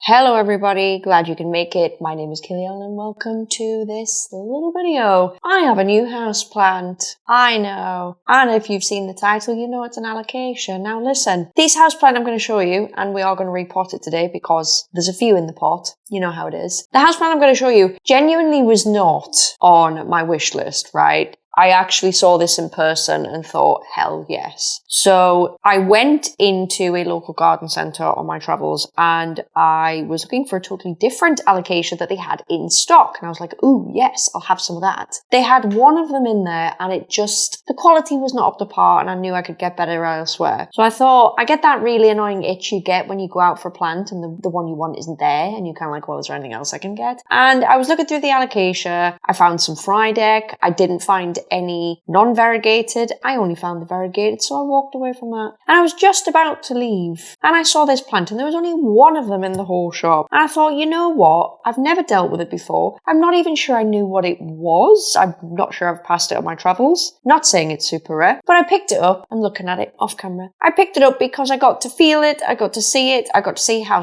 Hello everybody, glad you can make it. My name is Kaylee Ellen and welcome to this little video. I have a new houseplant. I know. And if you've seen the title, you know it's an Alocasia. Now listen, this houseplant I'm going to show you, and we are going to repot it today because there's a few in the pot. You know how it is. The houseplant I'm going to show you genuinely was not on my wish list, right? I actually saw this in person and thought, hell yes. So I went into a local garden centre on my travels and I was looking for a totally different Alocasia that they had in stock. And I was like, ooh, yes, I'll have some of that. They had one of them in there and the quality was not up to par and I knew I could get better elsewhere. So I thought, I get that really annoying itch you get when you go out for a plant and the one you want isn't there and you're kind of like, well, is there anything else I can get? And I was looking through the Alocasia. I found some Frydek. I didn't find any non-variegated. I only found the variegated, so I walked away from that. And I was just about to leave and I saw this plant and there was only one of them in the whole shop. And I thought, you know what? I've never dealt with it before. I'm not even sure I knew what it was. I'm not sure I've passed it on my travels. Not saying it's super rare, but I picked it up. I'm looking at it off camera. I picked it up because I got to feel it. I got to see it. I got to see how,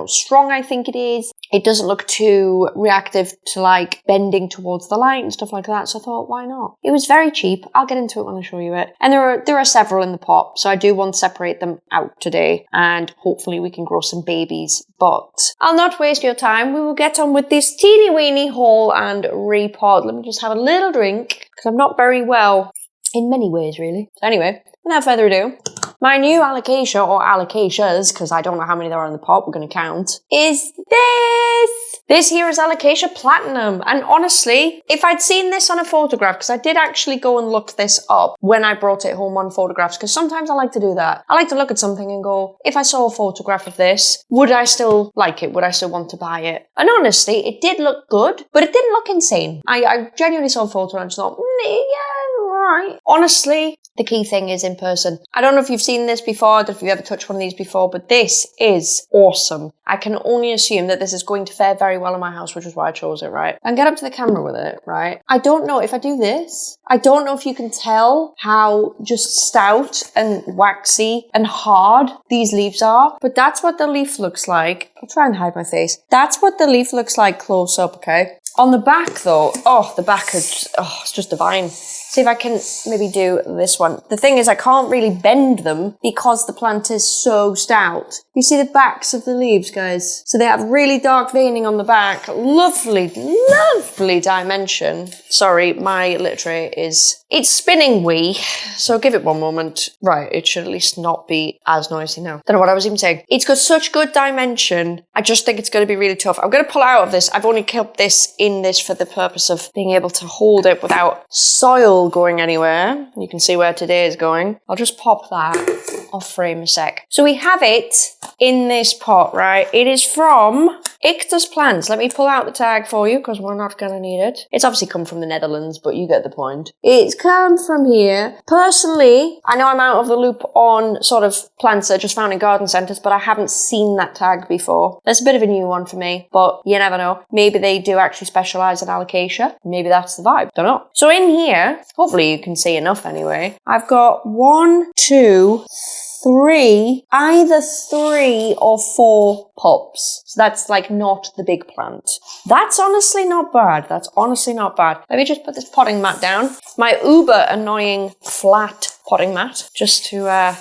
strong I think it is. It doesn't look too reactive to like bending towards the light and stuff like that. So I thought, why not? It was very cheap. I'll get into it when I show you it. And there are several in the pot. So I do want to separate them out today and hopefully we can grow some babies. But I'll not waste your time. We will get on with this teeny weeny haul and repot. Let me just have a little drink because I'm not very well in many ways really. So anyway, without further ado, my new Alocasia, or Alocasias, because I don't know how many there are in the pot, we're going to count, is this! This here is Alocasia Platinum. And honestly, if I'd seen this on a photograph, because I did actually go and look this up when I brought it home on photographs, because sometimes I like to do that. I like to look at something and go, if I saw a photograph of this, would I still like it? Would I still want to buy it? And honestly, it did look good, but it didn't look insane. I genuinely saw a photo and I just thought, yeah, right. Honestly, the key thing is in person. I don't know if you've seen this before, I don't know if you've ever touched one of these before, but this is awesome. I can only assume that this is going to fare very well in my house, which is why I chose it, right? And get up to the camera with it, right? I don't know if I do this. I don't know if you can tell how just stout and waxy and hard these leaves are, but that's what the leaf looks like. I'll try and hide my face. That's what the leaf looks like close up, okay? On the back though, the back is, it's just divine. See if I can maybe do this one. The thing is I can't really bend them because the plant is so stout. You see the backs of the leaves, guys? So they have really dark veining on the back. Lovely, lovely dimension. Sorry, my litter tray it's spinning wee. So give it one moment. Right, it should at least not be as noisy now. Don't know what I was even saying. It's got such good dimension. I just think it's going to be really tough. I'm going to pull out of this. I've only kept this in this for the purpose of being able to hold it without soil going anywhere. You can see where today is going. I'll just pop that off frame a sec. So we have it in this pot, right? It is from Ictus Plants. Let me pull out the tag for you because we're not going to need it. It's obviously come from the Netherlands, but you get the point. It's come from here. Personally, I know I'm out of the loop on sort of plants that are just found in garden centres, but I haven't seen that tag before. That's a bit of a new one for me, but you never know. Maybe they do actually specialise in Alocasia. Maybe that's the vibe. Don't know. So in here, hopefully you can see enough anyway. I've got 1, 2, 3, either 3 or 4 pups. So that's like not the big plant. That's honestly not bad. That's honestly not bad. Let me just put this potting mat down. My uber annoying flat potting mat just to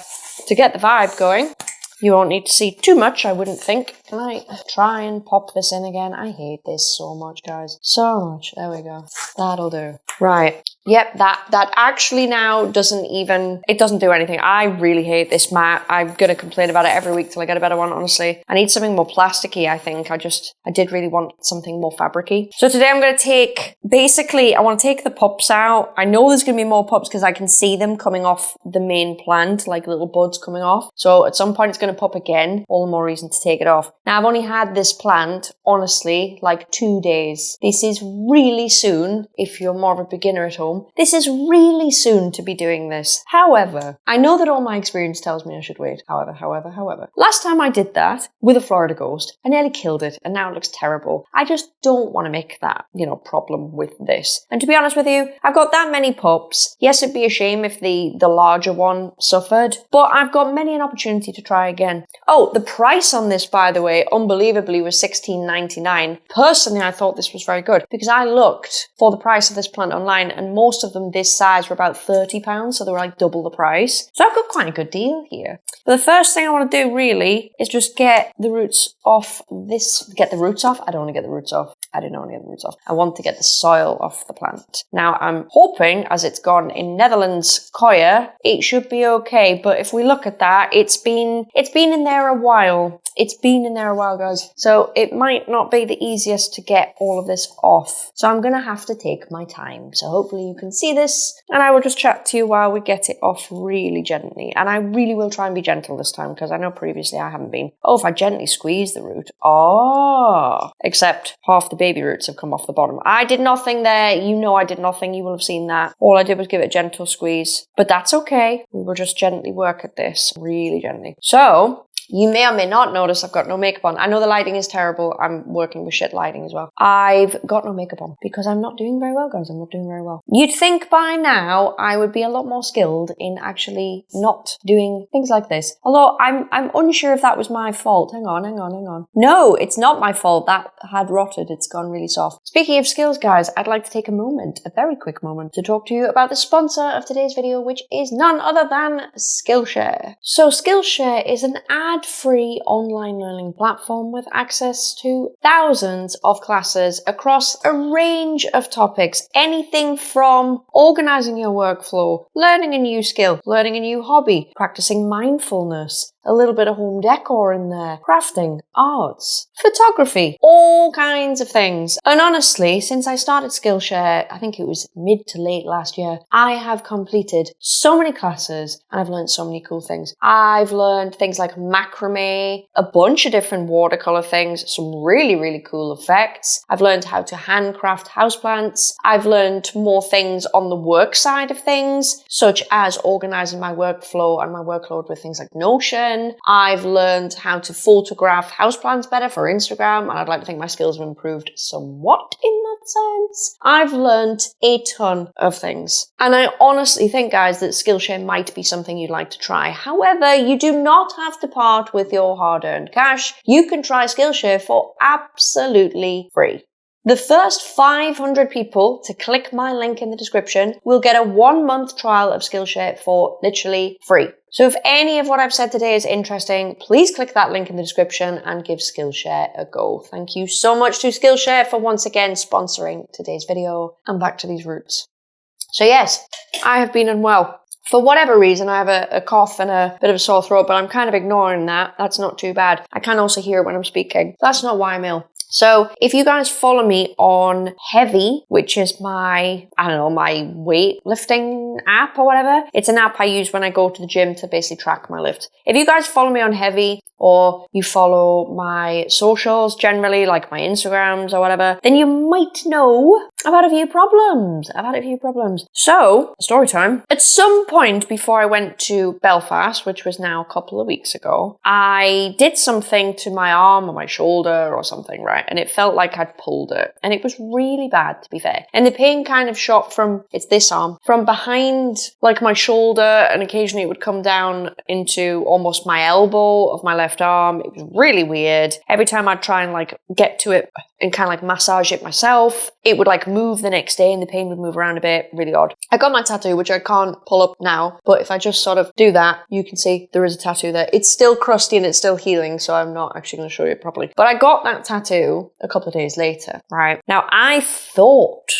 get the vibe going. You won't need to see too much, I wouldn't think. Can I try and pop this in again? I hate this so much, guys. So much. There we go. That'll do. Right. Yep, that actually now it doesn't do anything. I really hate this mat. I'm going to complain about it every week till I get a better one, honestly. I need something more plasticky, I think. I did really want something more fabricy. So today I'm going to I want to take the pups out. I know there's going to be more pups because I can see them coming off the main plant, like little buds coming off. So at some point it's going to pop again. All the more reason to take it off. Now I've only had this plant, honestly, like 2 days. This is really soon if you're more of a beginner at home. This is really soon to be doing this. However, I know that all my experience tells me I should wait. However. Last time I did that with a Florida ghost, I nearly killed it and now it looks terrible. I just don't want to make that, problem with this. And to be honest with you, I've got that many pups. Yes, it'd be a shame if the larger one suffered, but I've got many an opportunity to try again. Oh, the price on this, by the way, unbelievably was $16.99. Personally, I thought this was very good because I looked for the price of this plant online and most of them this size were about £30, so they were like double the price. So I've got quite a good deal here. But the first thing I want to do really is just get the roots off this. Get the roots off? I don't want to get the roots off. I don't want to get the roots off. I want to get the soil off the plant. Now, I'm hoping, as it's gone in Netherlands coir, it should be okay. But if we look at that, it's been in there a while. It's been in there a while, guys. So it might not be the easiest to get all of this off. So I'm going to have to take my time. So hopefully you can see this. And I will just chat to you while we get it off really gently. And I really will try and be gentle this time because I know previously I haven't been. Oh, if I gently squeeze the root. Oh, except half the baby roots have come off the bottom. I did nothing there. I did nothing. You will have seen that. All I did was give it a gentle squeeze. But that's okay. We will just gently work at this. Really gently. So you may or may not notice I've got no makeup on. I know the lighting is terrible. I'm working with shit lighting as well. I've got no makeup on because I'm not doing very well, guys. I'm not doing very well. You'd think by now I would be a lot more skilled in actually not doing things like this. Although I'm unsure if that was my fault. Hang on. No, it's not my fault. That had rotted. It's gone really soft. Speaking of skills, guys, I'd like to take a very quick moment to talk to you about the sponsor of today's video, which is none other than Skillshare. So Skillshare is an ad-free online learning platform with access to thousands of classes across a range of topics. Anything from organizing your workflow, learning a new skill, learning a new hobby, practicing mindfulness, a little bit of home decor in there, crafting, arts, photography, all kinds of things. And honestly, since I started Skillshare, I think it was mid to late last year, I have completed so many classes and I've learned so many cool things. I've learned things like macrame, a bunch of different watercolor things, some really, really cool effects. I've learned how to handcraft houseplants. I've learned more things on the work side of things, such as organizing my workflow and my workload with things like Notion. I've learned how to photograph houseplants better for Instagram, and I'd like to think my skills have improved somewhat in that sense. I've learned a ton of things. And I honestly think, guys, that Skillshare might be something you'd like to try. However, you do not have to part with your hard-earned cash. You can try Skillshare for absolutely free. The first 500 people to click my link in the description will get a 1-month trial of Skillshare for literally free. So if any of what I've said today is interesting, please click that link in the description and give Skillshare a go. Thank you so much to Skillshare for once again sponsoring today's video. And back to these roots. So yes, I have been unwell. For whatever reason, I have a cough and a bit of a sore throat, but I'm kind of ignoring that. That's not too bad. I can also hear it when I'm speaking. That's not why I'm ill. So if you guys follow me on Heavy, which is my weightlifting app or whatever, it's an app I use when I go to the gym to basically track my lift. If you guys follow me on Heavy, or you follow my socials generally, like my Instagrams or whatever, then you might know about a few problems. I've had a few problems. So, story time. At some point before I went to Belfast, which was now a couple of weeks ago, I did something to my arm or my shoulder or something, right? And it felt like I'd pulled it. And it was really bad, to be fair. And the pain kind of shot from, it's this arm, from behind like my shoulder, and occasionally it would come down into almost my elbow of my left arm. It was really weird. Every time I'd try and like get to it and kind of like massage it myself, it would like move the next day and the pain would move around a bit. Really odd. I got my tattoo, which I can't pull up now, but if I just sort of do that, you can see there is a tattoo there. It's still crusty and it's still healing, so I'm not actually going to show you it properly. But I got that tattoo a couple of days later, right? Now I thought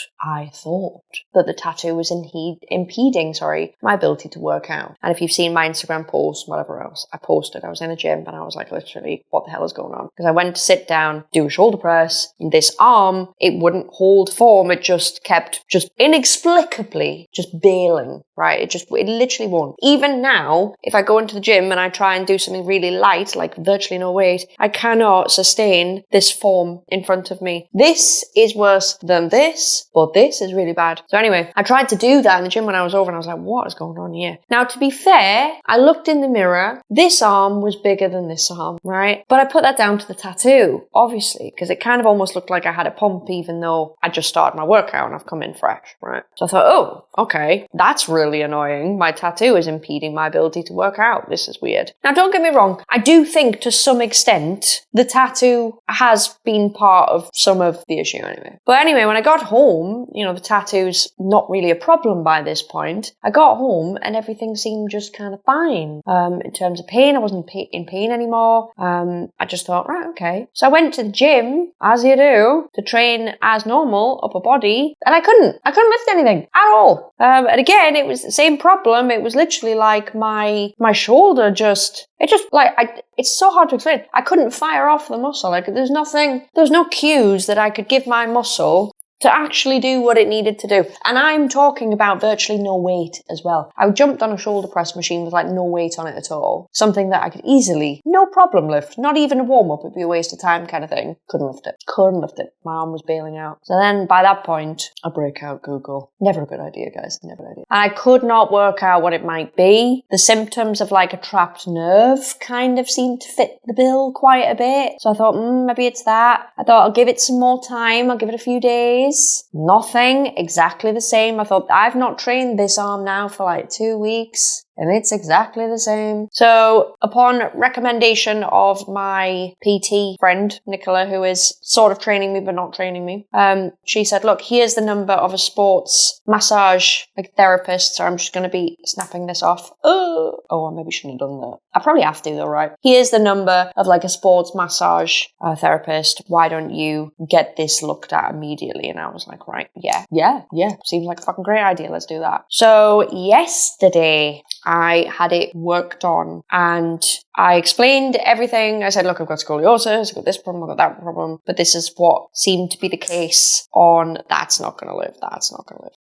that the tattoo was impeding my ability to work out. And if you've seen my Instagram posts, whatever else, I posted, I was in a gym and I was like, literally, what the hell is going on? Because I went to sit down, do a shoulder press, and this arm, it wouldn't hold form. It just kept inexplicably bailing, right? It literally won't. Even now, if I go into the gym and I try and do something really light, like virtually no weight, I cannot sustain this form in front of me. This is worse than this, but thought, this is really bad. So anyway, I tried to do that in the gym when I was over and I was like, what is going on here? Now, to be fair, I looked in the mirror. This arm was bigger than this arm, right? But I put that down to the tattoo, obviously, because it kind of almost looked like I had a pump even though I just started my workout and I've come in fresh, right? So I thought, oh, okay, that's really annoying. My tattoo is impeding my ability to work out. This is weird. Now, don't get me wrong. I do think to some extent the tattoo has been part of some of the issue anyway. But anyway, when I got home, you know, the tattoo's not really a problem by this point. I got home and everything seemed just kind of fine. In terms of pain, I wasn't in pain anymore. I just thought, right, okay. So I went to the gym, as you do, to train as normal, upper body, and I couldn't lift anything at all. And again, it was the same problem. It was literally like my shoulder it's so hard to explain. I couldn't fire off the muscle. Like there was no cues that I could give my muscle to actually do what it needed to do. And I'm talking about virtually no weight as well. I jumped on a shoulder press machine with like no weight on it at all. Something that I could easily, no problem lift. Not even a warm up, it'd be a waste of time kind of thing. Couldn't lift it. My arm was bailing out. So then by that point, I break out Google. Never a good idea, guys. Never an idea. And I could not work out what it might be. The symptoms of like a trapped nerve kind of seemed to fit the bill quite a bit. So I thought, maybe it's that. I thought I'll give it some more time. I'll give it a few days. Nothing, exactly the same. I thought, I've not trained this arm now for like 2 weeks. And it's exactly the same. So upon recommendation of my PT friend, Nicola, who is sort of training me but not training me, she said, look, here's the number of a sports massage therapist. So I'm just going to be snapping this off. Oh, I maybe shouldn't have done that. I probably have to though, right? Here's the number of like a sports massage therapist. Why don't you get this looked at immediately? And I was like, right, yeah. Seems like a fucking great idea. Let's do that. So yesterday, I had it worked on and I explained everything. I said, look, I've got scoliosis, I've got this problem, I've got that problem, but this is what seemed to be the case on that's not going to live.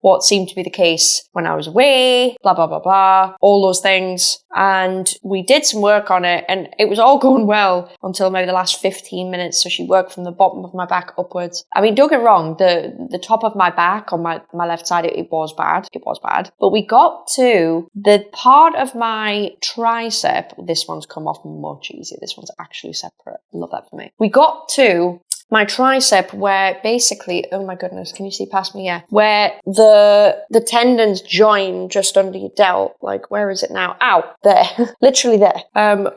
What seemed to be the case when I was away, blah, blah, blah, blah, all those things. And we did some work on it and it was all going well until maybe the last 15 minutes. So she worked from the bottom of my back upwards. I mean, don't get wrong, the top of my back on my left side, it was bad. But we got to the part of my tricep, this one's come off much easier. This one's actually separate. Love that for me. We got to my tricep where basically, oh my goodness, can you see past me? Yeah. Where the tendons join just under your delt. Like, where is it now? Ow, there. Literally there.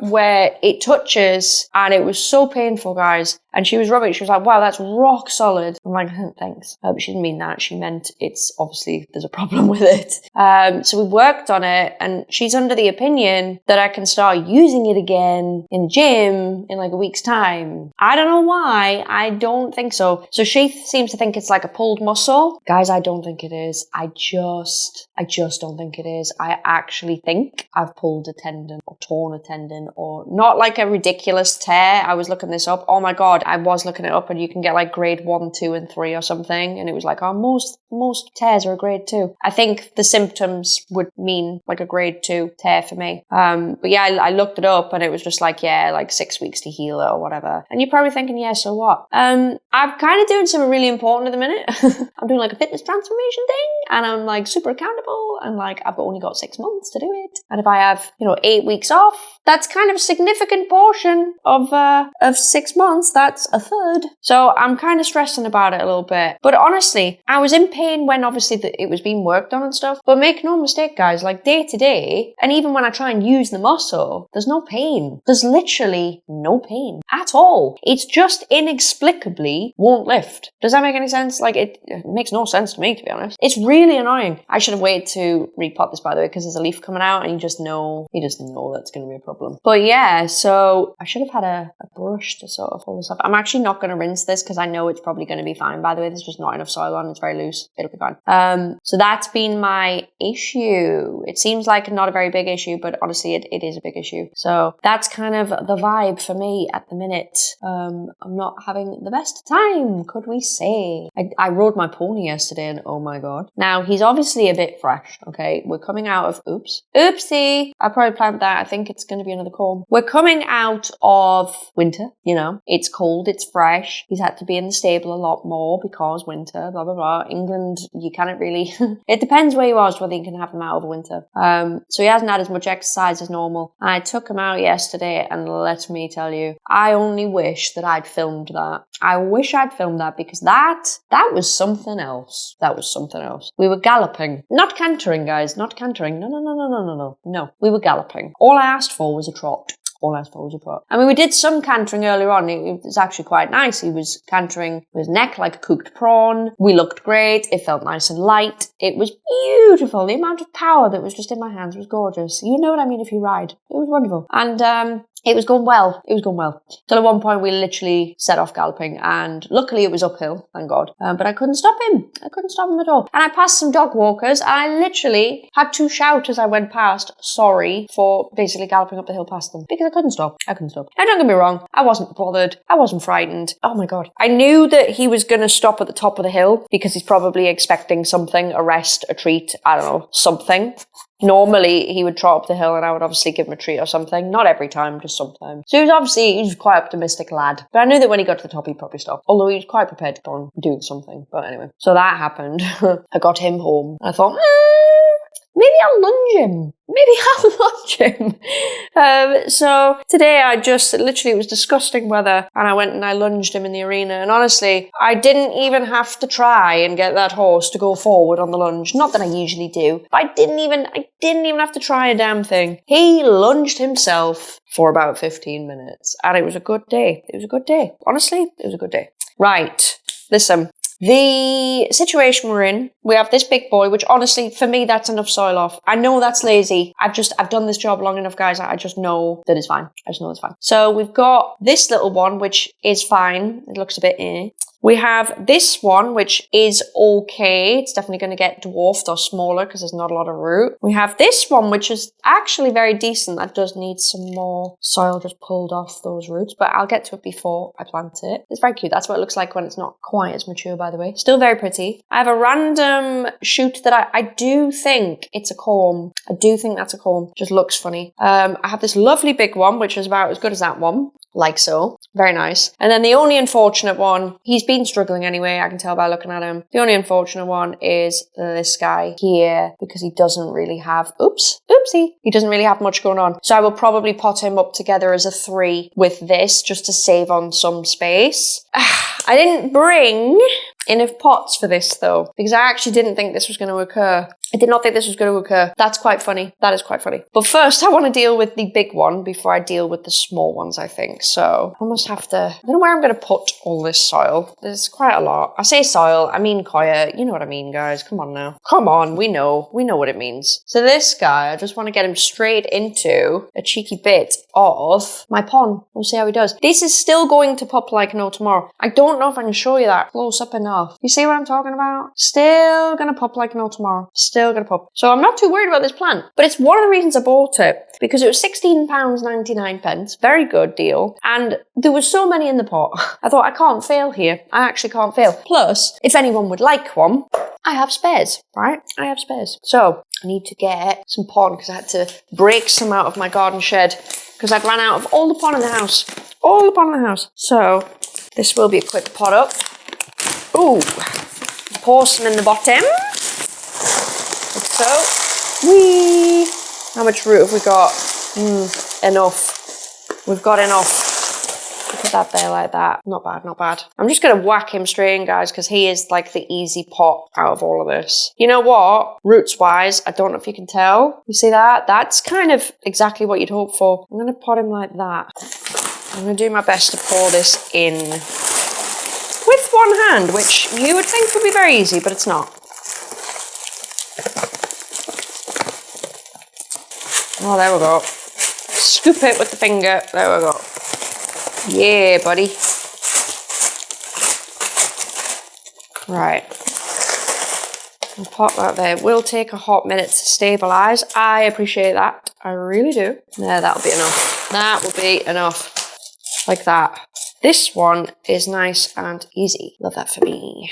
Where it touches and it was so painful, guys. And she was rubbing it. She was like, wow, that's rock solid. I'm like, thanks. But she didn't mean that. She meant it's obviously there's a problem with it. So we worked on it and she's under the opinion that I can start using it again in the gym in like a week's time. I don't know why. I don't think so. So she seems to think it's like a pulled muscle. Guys, I don't think it is. I just don't think it is. I actually think I've pulled a tendon or torn a tendon or not like a ridiculous tear. I was looking this up. Oh my God. I was looking it up and you can get like grade 1, 2 and 3 or something. And it was like, oh, most tears are a grade 2. I think the symptoms would mean like a grade 2 tear for me. But yeah, I looked it up and it was just like, yeah, like 6 weeks to heal it or whatever. And you're probably thinking, yeah, so what? I'm kind of doing something really important at the minute. I'm doing like a fitness transformation thing and I'm like super accountable and like I've only got 6 months to do it. And if I have, 8 weeks off, that's kind of a significant portion of 6 months. That's a third. So I'm kind of stressing about it a little bit. But honestly, I was in pain when obviously it was being worked on and stuff. But make no mistake, guys, like day to day, and even when I try and use the muscle, there's no pain. There's literally no pain at all. It's just inexplicably won't lift. Does that make any sense? Like it makes no sense to me, to be honest. It's really annoying. I should have waited to repot this, by the way, because there's a leaf coming out and you just know that's going to be a problem. But yeah, so I should have had a brush to sort of pull this off. I'm actually not going to rinse this because I know it's probably going to be fine. By the way, there's just not enough soil on. It's very loose. It'll be fine. So that's been my issue. It seems like not a very big issue, but honestly, it is a big issue. So that's kind of the vibe for me at the minute. I'm not having the best time, could we say. I rode my pony yesterday and oh my God. Now, he's obviously a bit fresh, okay? We're coming out of, oopsie. I'll probably plant that. I think it's going to be another comb. We're coming out of winter, you know. It's cold, it's fresh. He's had to be in the stable a lot more because winter, blah, blah, blah. England, you cannot really, it depends where you are as to whether you can have him out over winter. So he hasn't had as much exercise as normal. I took him out yesterday and let me tell you, I only wish that I'd filmed that. I wish I'd filmed that because that was something else. That was something else. We were galloping. Not cantering, guys. Not cantering. No. We were galloping. All I asked for was a trot. I mean, we did some cantering earlier on. It was actually quite nice. He was cantering with his neck like a cooked prawn. We looked great. It felt nice and light. It was beautiful. The amount of power that was just in my hands was gorgeous. You know what I mean if you ride. It was wonderful. And it was going well. Till at one point we literally set off galloping, and luckily it was uphill, thank God. But I couldn't stop him. At all. And I passed some dog walkers, and I literally had to shout as I went past, sorry, for basically galloping up the hill past them, because I couldn't stop. Now don't get me wrong, I wasn't bothered. I wasn't frightened. Oh my God. I knew that he was going to stop at the top of the hill because he's probably expecting something, a rest, a treat, I don't know, something. Normally, he would trot up the hill and I would obviously give him a treat or something. Not every time, just sometimes. So he was quite optimistic lad. But I knew that when he got to the top, he'd probably stop. Although he was quite prepared to go on doing something. But anyway, so that happened. I got him home. I thought, maybe I'll lunge him. So today I just, literally it was disgusting weather and I went and I lunged him in the arena, and honestly, I didn't even have to try and get that horse to go forward on the lunge. Not that I usually do, but I didn't even have to try a damn thing. He lunged himself for about 15 minutes and it was a good day. Honestly, it was a good day. Right, listen. The situation we're in, we have this big boy, which honestly, for me, that's enough soil off. I know that's lazy. I've done this job long enough, guys. I just know that it's fine. So we've got this little one, which is fine. It looks a bit We have this one, which is okay. It's definitely going to get dwarfed or smaller because there's not a lot of root. We have this one, which is actually very decent. That does need some more soil just pulled off those roots, but I'll get to it before I plant it. It's very cute. That's what it looks like when it's not quite as mature, by the way. Still very pretty. I have a random shoot that I do think it's a corm. I do think that's a corm. Just looks funny. I have this lovely big one, which is about as good as that one. Like so. Very nice. And then the only unfortunate one, he's been struggling anyway, I can tell by looking at him. The only unfortunate one is this guy here, because he doesn't really have, oopsie, he doesn't really have much going on. So I will probably pot him up together as a 3 with this, just to save on some space. I didn't bring enough pots for this though, because I actually didn't think this was going to occur. I did not think this was going to occur. That's quite funny. That is quite funny. But first, I want to deal with the big one before I deal with the small ones, I think. So I almost have to, I don't know where I'm going to put all this soil. There's quite a lot. I say soil, I mean coir. You know what I mean, guys. Come on now. Come on, we know what it means. So this guy, I just want to get him straight into a cheeky bit of my pond. We'll see how he does. This is still going to pop like no tomorrow. I don't know if I can show you that close up enough. You see what I'm talking about? Still going to pop like no tomorrow. Still going to pop. So I'm not too worried about this plant, but it's one of the reasons I bought it, because it was £16.99. Very good deal. And there were so many in the pot. I thought, I can't fail here. I actually can't fail. Plus, if anyone would like one, I have spares, right? I have spares. So I need to get some pond because I had to break some out of my garden shed because I'd ran out of all the pond in the house. All the pond in the house. So this will be a quick pot up. Ooh, pour some in the bottom. Like so. Whee! How much root have we got? Enough. We've got enough. Put that there like that. Not bad, not bad. I'm just going to whack him straight in, guys, because he is like the easy pot out of all of this. You know what? Roots-wise, I don't know if you can tell. You see that? That's kind of exactly what you'd hope for. I'm going to pot him like that. I'm going to do my best to pour this in with one hand, which you would think would be very easy, but it's not. Oh, there we go. Scoop it with the finger. There we go. Yeah, buddy. Right. I'll pop that there. It will take a hot minute to stabilise. I appreciate that. I really do. There, that'll be enough. That will be enough. Like that. This one is nice and easy. Love that for me.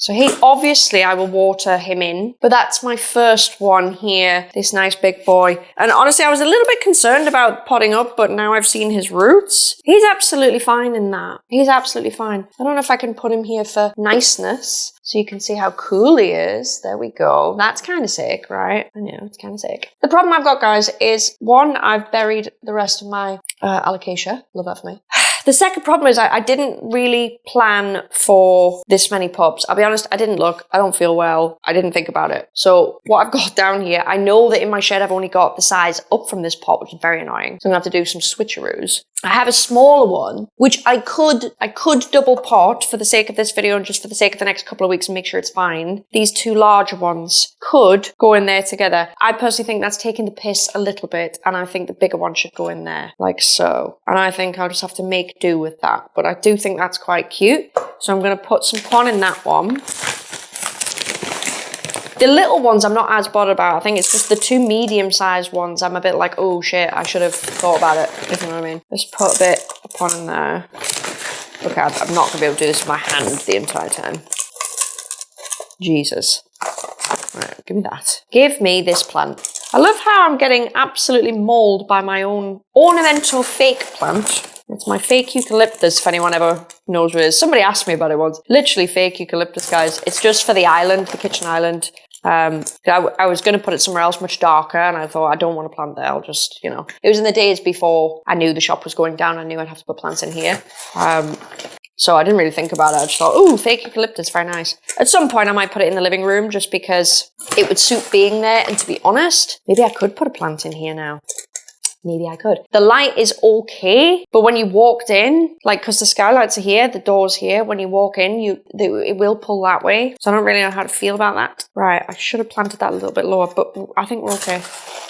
So he, obviously I will water him in, but that's my first one here, this nice big boy. And honestly, I was a little bit concerned about potting up, but now I've seen his roots. He's absolutely fine in that. He's absolutely fine. I don't know if I can put him here for niceness, so you can see how cool he is. There we go. That's kind of sick, right? I know, it's kind of sick. The problem I've got, guys, is one, I've buried the rest of my Alocasia. Love that for me. The second problem is I didn't really plan for this many pups. I'll be honest, I didn't look. I don't feel well. I didn't think about it. So what I've got down here, I know that in my shed I've only got the size up from this pot, which is very annoying. So I'm going to have to do some switcheroos. I have a smaller one, which I could double pot for the sake of this video and just for the sake of the next couple of weeks and make sure it's fine. These two larger ones could go in there together. I personally think that's taking the piss a little bit, and I think the bigger one should go in there, like so. And I think I'll just have to make do with that. But I do think that's quite cute. So I'm going to put some pon in that one. The little ones I'm not as bothered about. I think it's just the two medium-sized ones. I'm a bit like, oh shit, I should have thought about it, if you know what I mean. Just put a bit of pon in there. Okay, I'm not going to be able to do this with my hand the entire time. Jesus. Right, give me that. Give me this plant. I love how I'm getting absolutely mauled by my own ornamental fake plant. It's my fake eucalyptus, if anyone ever knows what it is. Somebody asked me about it once. Literally fake eucalyptus, guys. It's just for the island, the kitchen island. I was going to put it somewhere else much darker, and I thought, I don't want to plant there. I'll just, you know. It was in the days before I knew the shop was going down. I knew I'd have to put plants in here. So I didn't really think about it. I just thought, ooh, fake eucalyptus, very nice. At some point, I might put it in the living room just because it would suit being there. And to be honest, maybe I could put a plant in here now. Maybe I could. The light is okay, but when you walked in, like, because the skylights are here, the door's here, when you walk in, it will pull that way. So I don't really know how to feel about that. Right, I should have planted that a little bit lower, but I think we're okay.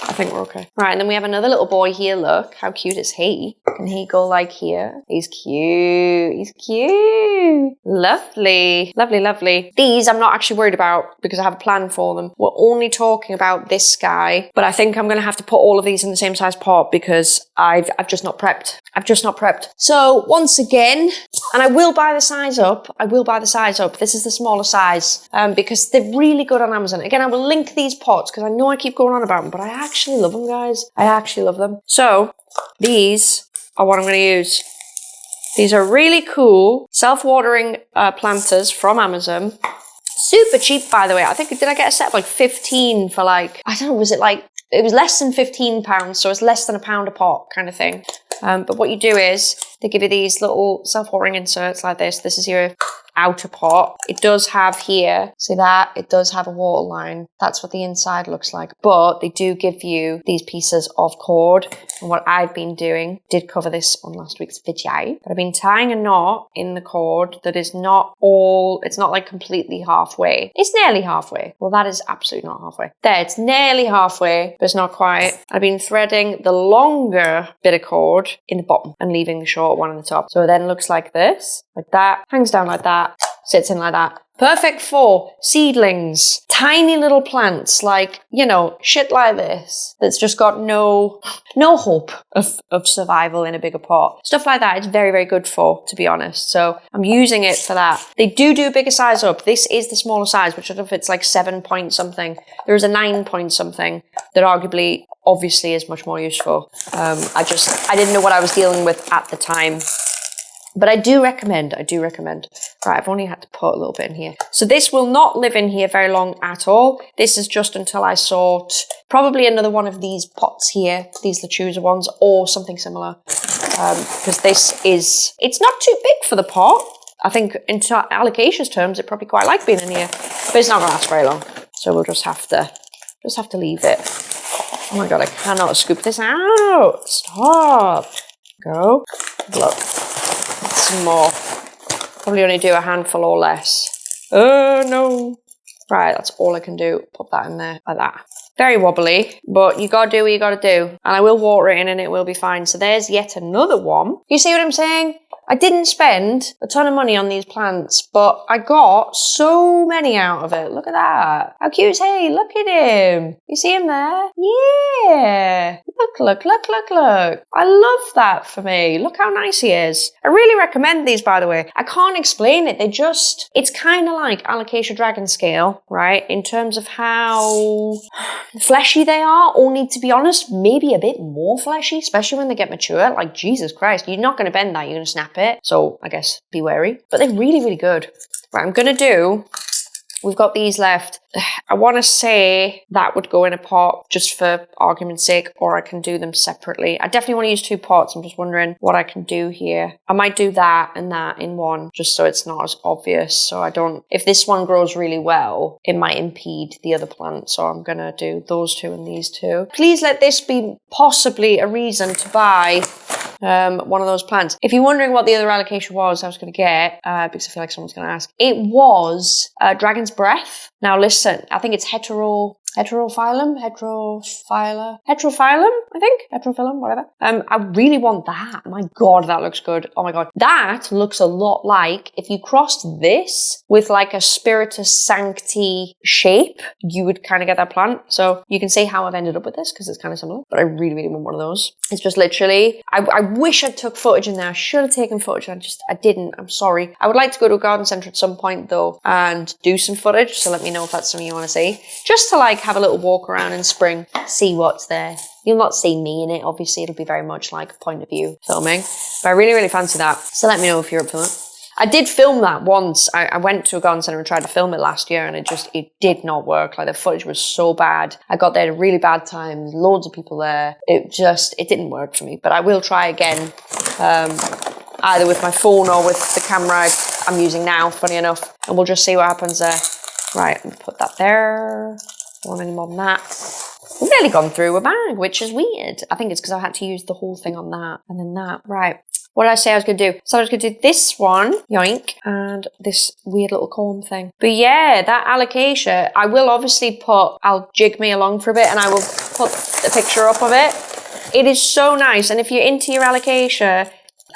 I think we're okay. Right, and then we have another little boy here. Look, how cute is he? Can he go like here? He's cute. He's cute. Lovely. Lovely, lovely. These I'm not actually worried about because I have a plan for them. We're only talking about this guy, but I think I'm going to have to put all of these in the same size pot because I've just not prepped. I've just not prepped. So once again, and I will buy the size up. I will buy the size up. This is the smaller size because they're really good on Amazon. Again, I will link these pots because I know I keep going on about them, but I actually love them, guys. I actually love them. So these are what I'm going to use. These are really cool self-watering planters from Amazon. Super cheap, by the way. I think, did I get a set of like 15 for like, I don't know, was it like, it was less than £15, so it's less than £1 a pot kind of thing. But what you do is they give you these little self-watering inserts like this. This is your outer pot. It does have here, see that? It does have a water line. That's what the inside looks like. But they do give you these pieces of cord. And what I've been doing, did cover this on last week's video, but I've been tying a knot in the cord that is not all, it's not like completely halfway. It's nearly halfway. Well, that is absolutely not halfway. There, it's nearly halfway, but it's not quite. I've been threading the longer bit of cord in the bottom and leaving the short one on the top. So it then looks like this, like that, hangs down like that, sits in like that. Perfect for seedlings, tiny little plants, like, you know, shit like this, that's just got no hope of survival in a bigger pot. Stuff like that, it's very, very good for, to be honest. So I'm using it for that. They do a bigger size up. This is the smaller size, which I don't know if it's like 7 point something. There is a 9 point something that arguably, obviously, is much more useful. I didn't know what I was dealing with at the time. But I do recommend. Right, I've only had to put a little bit in here. So this will not live in here very long at all. This is just until I sort probably another one of these pots here, these Lechuza ones, or something similar. Because this is, it's not too big for the pot. I think in Alocasia's terms, it probably quite like being in here. But it's not going to last very long. So we'll just have to leave it. Oh my God, I cannot scoop this out. Stop. Go. Look. Some more. Probably only do a handful or less. Oh no. Right, that's all I can do. Put that in there like that. Very wobbly, but you gotta do what you gotta do. And I will water it in and it will be fine. So there's yet another one. You see what I'm saying? I didn't spend a ton of money on these plants, but I got so many out of it. Look at that. How cute is he? Look at him. You see him there? Yeah. Look. I love that for me. Look how nice he is. I really recommend these, by the way. I can't explain it. It's kind of like Alocasia dragon scale, right? In terms of how fleshy they are, only to be honest, maybe a bit more fleshy, especially when they get mature. Like, Jesus Christ, you're not going to bend that, you're going to snap it. So I guess be wary. But they're really, really good. Right, we've got these left. I want to say that would go in a pot just for argument's sake, or I can do them separately. I definitely want to use 2 pots. I'm just wondering what I can do here. I might do that and that in one, just so it's not as obvious. So if this one grows really well, it might impede the other plant. So I'm going to do those 2 and these 2. Please let this be possibly a reason to buy one of those plants. If you're wondering what the other Alocasia was I was going to get, because I feel like someone's going to ask, it was Dragon's Breath. Now listen, I think it's heterophyllum, I think. Heterophyllum, whatever. I really want that. My God, that looks good. Oh my God. That looks a lot like if you crossed this with like a Spiritus Sancti shape, you would kind of get that plant. So you can see how I've ended up with this because it's kind of similar, but I really, really want one of those. It's just literally, I wish I took footage in there. I should have taken footage. I didn't. I'm sorry. I would like to go to a garden centre at some point though and do some footage. So let me know if that's something you want to see. Just to like have a little walk around in spring, see what's there. You'll not see me in it, obviously. It'll be very much like point of view filming. But I really, really fancy that. So let me know if you're up for that. I did film that once. I went to a garden centre and tried to film it last year and it did not work. Like the footage was so bad. I got there at a really bad time. Loads of people there. It didn't work for me. But I will try again, either with my phone or with the camera I'm using now, funny enough. And we'll just see what happens there. Right, let me put that there. Don't want any more than that. We've nearly gone through a bag, which is weird. I think it's because I had to use the whole thing on that and then that. Right. What did I say I was going to do? So I was going to do this one, yoink, and this weird little corn thing. But yeah, that Alocasia, I will obviously I'll jig me along for a bit and I will put a picture up of it. It is so nice. And if you're into your Alocasia,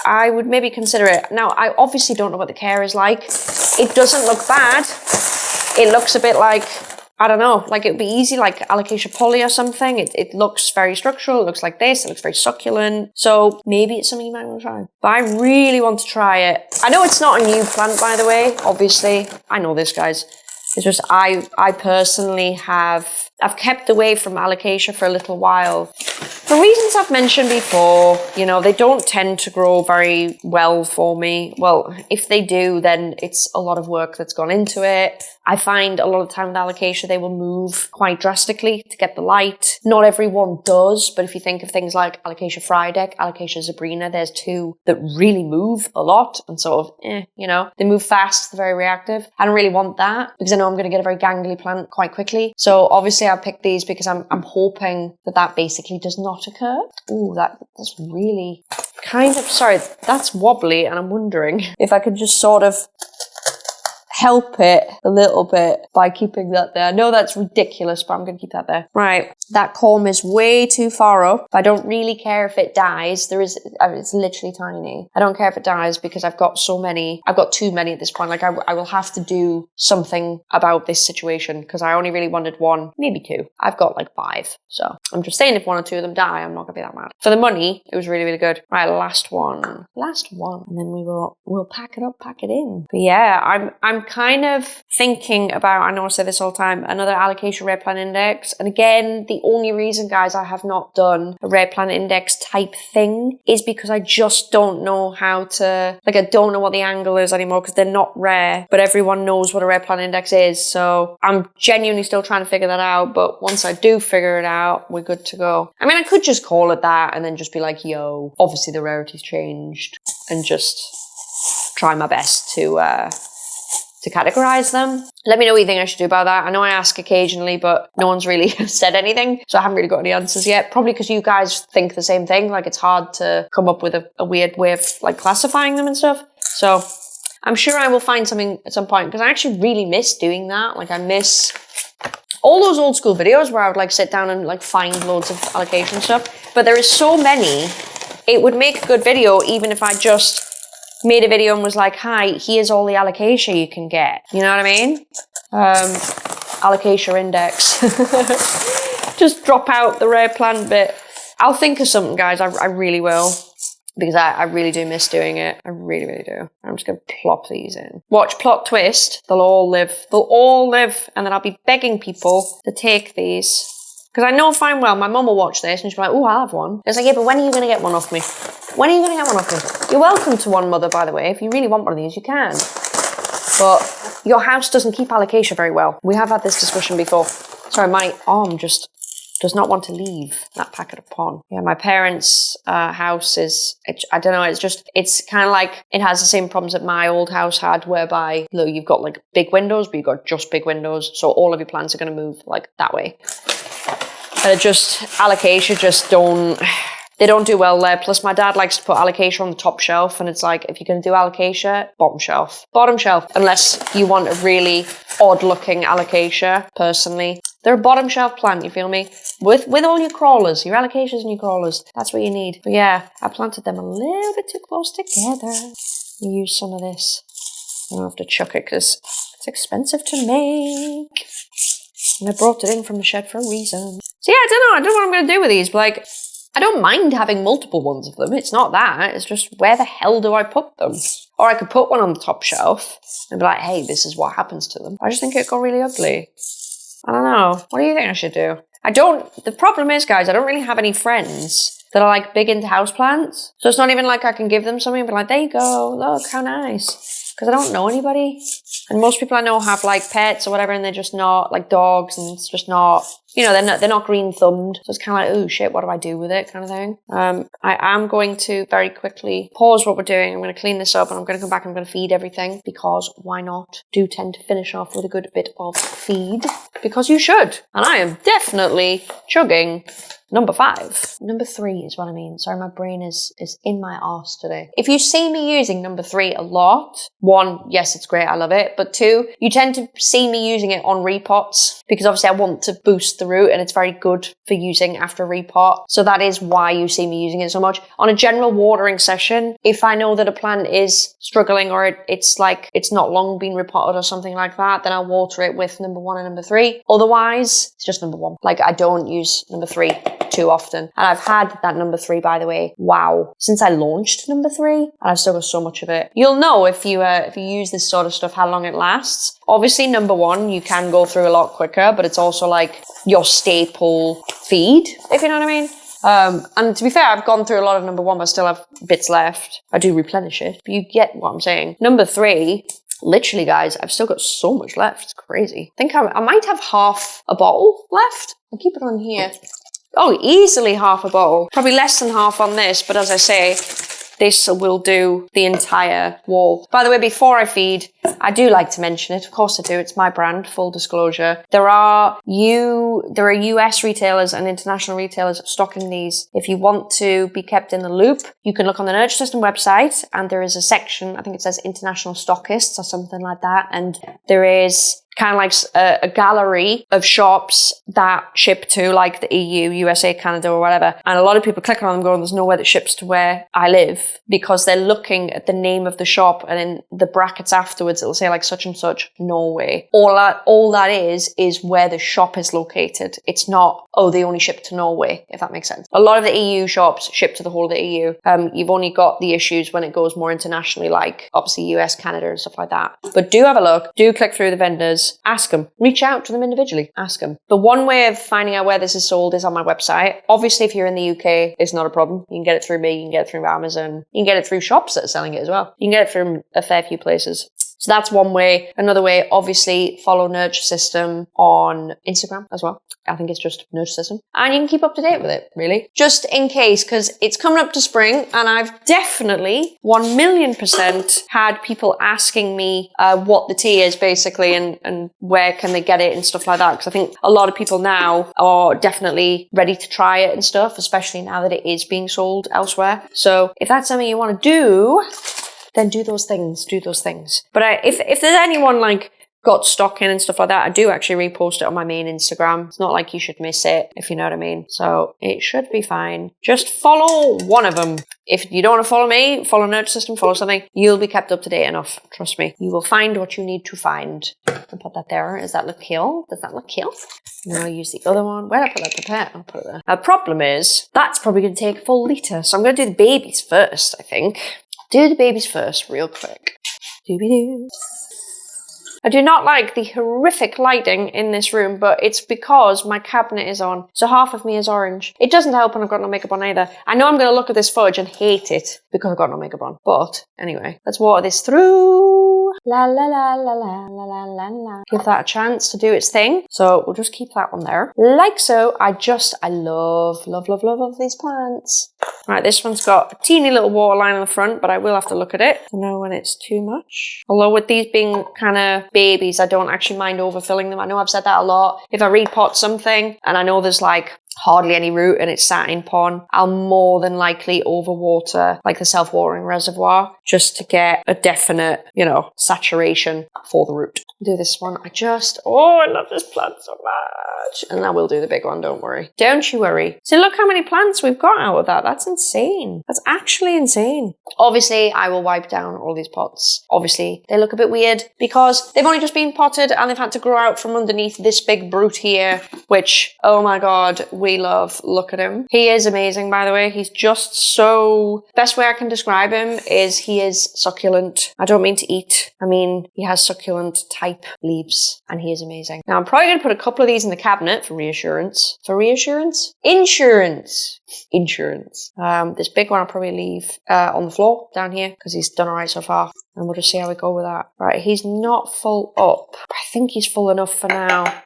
I would maybe consider it. Now, I obviously don't know what the care is like. It doesn't look bad. It looks a bit like, I don't know, like it would be easy, like Alocasia poly or something. It looks very structural. It looks like this. It looks very succulent. So maybe it's something you might want to try. But I really want to try it. I know it's not a new plant, by the way, obviously. I know this, guys. It's just I personally I've kept away from Alocasia for a little while. For reasons I've mentioned before, you know, they don't tend to grow very well for me. Well, if they do, then it's a lot of work that's gone into it. I find a lot of the time with Alocasia, they will move quite drastically to get the light. Not everyone does, but if you think of things like Alocasia Frydek, Alocasia Zabrina, there's 2 that really move a lot and sort of, you know, they move fast, they're very reactive. I don't really want that because I know I'm going to get a very gangly plant quite quickly. So obviously I picked these because I'm hoping that basically does not occur. Ooh, that's really kind of, sorry, that's wobbly and I'm wondering if I could just sort of help it a little bit by keeping that there. I know that's ridiculous, but I'm going to keep that there. Right, that culm is way too far up. I don't really care if it dies. It's literally tiny. I don't care if it dies because I've got too many at this point. Like I will have to do something about this situation because I only really wanted 1, maybe 2. I've got like 5. So I'm just saying if 1 or 2 of them die, I'm not going to be that mad. For the money, it was really, really good. Right, last one. And then we'll pack it up, pack it in. But yeah, I'm kind of thinking about, I know I say this all the time, another Alocasia Rare Plant Index. And again, the only reason, guys, I have not done a Rare Plant Index type thing is because I just don't know how to, like I don't know what the angle is anymore because they're not rare, but everyone knows what a Rare Plant Index is. So I'm genuinely still trying to figure that out. But once I do figure it out, we're good to go. I mean, I could just call it that and then just be like, yo, obviously the rarity's changed and just try my best to categorize them. Let me know what you think I should do about that. I know I ask occasionally, but no one's really said anything. So I haven't really got any answers yet. Probably because you guys think the same thing. Like it's hard to come up with a weird way of like classifying them and stuff. So I'm sure I will find something at some point because I actually really miss doing that. Like I miss all those old school videos where I would like sit down and like find loads of Alocasia stuff. But there is so many. It would make a good video even if I just made a video and was like, hi, here's all the alocasia you can get. You know what I mean? Alocasia index. Just drop out the rare plant bit. I'll think of something, guys. I really will. Because I really do miss doing it. I really, really do. I'm just going to plop these in. Watch, plot twist. They'll all live. They'll all live. And then I'll be begging people to take these. Because I know fine well, my mum will watch this and she'll be like, oh, I'll have one. It's like, yeah, but when are you going to get one off me? When are you going to get one off me? You're welcome to one, mother, by the way. If you really want one of these, you can. But your house doesn't keep alocasia very well. We have had this discussion before. Sorry, my arm just does not want to leave that packet of pon. Yeah, my parents' house is, I don't know, it's kind of like, it has the same problems that my old house had, whereby, look, you've got like big windows, but you've got just big windows, so all of your plants are going to move like that way. And alocasia just they don't do well there. Plus my dad likes to put alocasia on the top shelf, and it's like, if you're going to do alocasia, bottom shelf. Bottom shelf, unless you want a really odd looking alocasia, personally. They're a bottom shelf plant, you feel me? With all your crawlers, your alocasias and your crawlers. That's what you need. But yeah, I planted them a little bit too close together. Use some of this. I don't have to chuck it because it's expensive to make. And I brought it in from the shed for a reason. So yeah, I don't know what I'm going to do with these. But like, I don't mind having multiple ones of them. It's not that. It's just, where the hell do I put them? Or I could put one on the top shelf and be like, hey, this is what happens to them. I just think it got really ugly. I don't know. What do you think I should do? The problem is, guys, I don't really have any friends that are like big into houseplants. So it's not even like I can give them something and be like, there you go, look, how nice. Because I don't know anybody. And most people I know have like pets or whatever, and they're just not like dogs, and it's just not, you know, they're not green thumbed. So it's kind of like, oh shit, what do I do with it kind of thing. I am going to very quickly pause what we're doing. I'm going to clean this up and I'm going to come back and I'm going to feed everything, because why not? Do tend to finish off with a good bit of feed, because you should. And I am definitely chugging number 5. Number 3 is what I mean. Sorry, my brain is in my arse today. If you see me using number 3 a lot, 1, yes, it's great, I love it. But 2, you tend to see me using it on repots, because obviously I want to boost the root and it's very good for using after repot. So that is why you see me using it so much. On a general watering session, if I know that a plant is struggling or it's like it's not long been repotted or something like that, then I'll water it with number 1 and number 3. Otherwise, it's just number 1. Like, I don't use number 3 too often. And I've had that number 3, by the way, wow, since I launched number 3, and I've still got so much of it. You'll know if you use this sort of stuff how long it lasts. Obviously, number 1 you can go through a lot quicker, but it's also like your staple feed, if you know what I mean. And to be fair, I've gone through a lot of number 1, but I still have bits left. I do replenish it, but you get what I'm saying. Number 3, literally, guys, I've still got so much left. It's crazy. I think I might have half a bottle left. I'll keep it on here. Oh, easily half a bottle. Probably less than half on this, but as I say, this will do the entire wall. By the way, before I feed, I do like to mention it. Of course I do. It's my brand, full disclosure. There are US retailers and international retailers stocking these. If you want to be kept in the loop, you can look on the Nurture System website, and there is a section, I think it says international stockists or something like that. And there is kind of like a gallery of shops that ship to like the EU, USA, Canada or whatever. And a lot of people click on them going, there's nowhere that ships to where I live, because they're looking at the name of the shop, and in the brackets afterwards it'll say like such and such Norway. All that is where the shop is located. It's not, oh, they only ship to Norway, if that makes sense. A lot of the EU shops ship to the whole of the EU. You've only got the issues when it goes more internationally, like obviously US, Canada and stuff like that. But do have a look, do click through the vendors, ask them, reach out to them individually, ask them. The one way of finding out where this is sold is on my website. Obviously, if you're in the UK, it's not a problem. You can get it through me, you can get it through Amazon, you can get it through shops that are selling it as well. You can get it from a fair few places. So that's one way. Another way, obviously, follow Nurture System on Instagram as well. I think it's just Nurture System. And you can keep up to date with it, really. Just in case, because it's coming up to spring, and I've definitely 1,000,000% had people asking me what the tea is, basically, and where can they get it and stuff like that. Because I think a lot of people now are definitely ready to try it and stuff, especially now that it is being sold elsewhere. So if that's something you want to do, then do those things. But if there's anyone like got stock in and stuff like that, I do actually repost it on my main Instagram. It's not like you should miss it, if you know what I mean. So it should be fine. Just follow one of them. If you don't want to follow me, follow Nurture System, follow something, you'll be kept up to date enough. Trust me. You will find what you need to find. I'll put that there. Does that look cool? Does that look cool? Now I'll use the other one. Where did I put that to pet? I'll put it there. The problem is, that's probably going to take a full litre. So I'm going to do the babies first, I think. Do the babies first, real quick. Doobie-doo. I do not like the horrific lighting in this room, but it's because my cabinet is on. So half of me is orange. It doesn't help when I've got no makeup on either. I know I'm going to look at this footage and hate it because I've got no makeup on. But anyway, let's water this through. La la la la la la la la la. Give that a chance to do its thing. So we'll just keep that one there. Like so. I love these plants. Right, this one's got a teeny little water line on the front, but I will have to look at it to know when it's too much. Although with these being kind of babies, I don't actually mind overfilling them. I know I've said that a lot. If I repot something and I know there's like hardly any root and it's sat in pond, I'll more than likely overwater like the self-watering reservoir just to get a definite, saturation for the root. Do this one. I love this plant so much. And I will do the big one, don't worry. Don't you worry. So look how many plants we've got out of that. That's insane. That's actually insane. Obviously, I will wipe down all these pots. Obviously, they look a bit weird because they've only just been potted and they've had to grow out from underneath this big brute here, which, oh my God, we love. Look at him. He is amazing, by the way. He's just so... Best way I can describe him is he is succulent. I don't mean to eat. I mean, he has succulent type leaves and he is amazing. Now, I'm probably going to put a couple of these in the cabinet for reassurance. For reassurance? Insurance. This big one I'll probably leave on the floor down here because he's done all right so far. And we'll just see how we go with that. Right, he's not full up. I think he's full enough for now.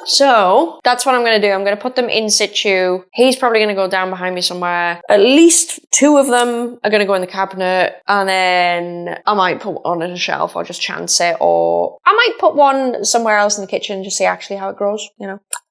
So that's what I'm going to do. I'm going to put them in situ. He's probably going to go down behind me somewhere. At least 2 of them are going to go in the cabinet. And then I might put one on a shelf or just chance it. Or I might put one somewhere else in the kitchen and just see actually how it grows.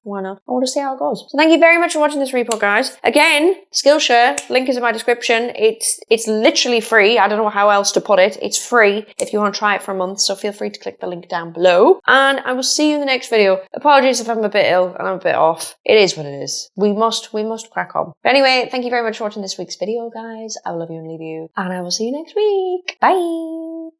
Why not? I want to see how it goes. So thank you very much for watching this repot, guys. Again, Skillshare, link is in my description. It's literally free. I don't know how else to put it. It's free if you want to try it for a month. So feel free to click the link down below. And I will see you in the next video. Apologies if I'm a bit ill and I'm a bit off. It is what it is. We must crack on. But anyway, thank you very much for watching this week's video, guys. I will love you and leave you. And I will see you next week. Bye.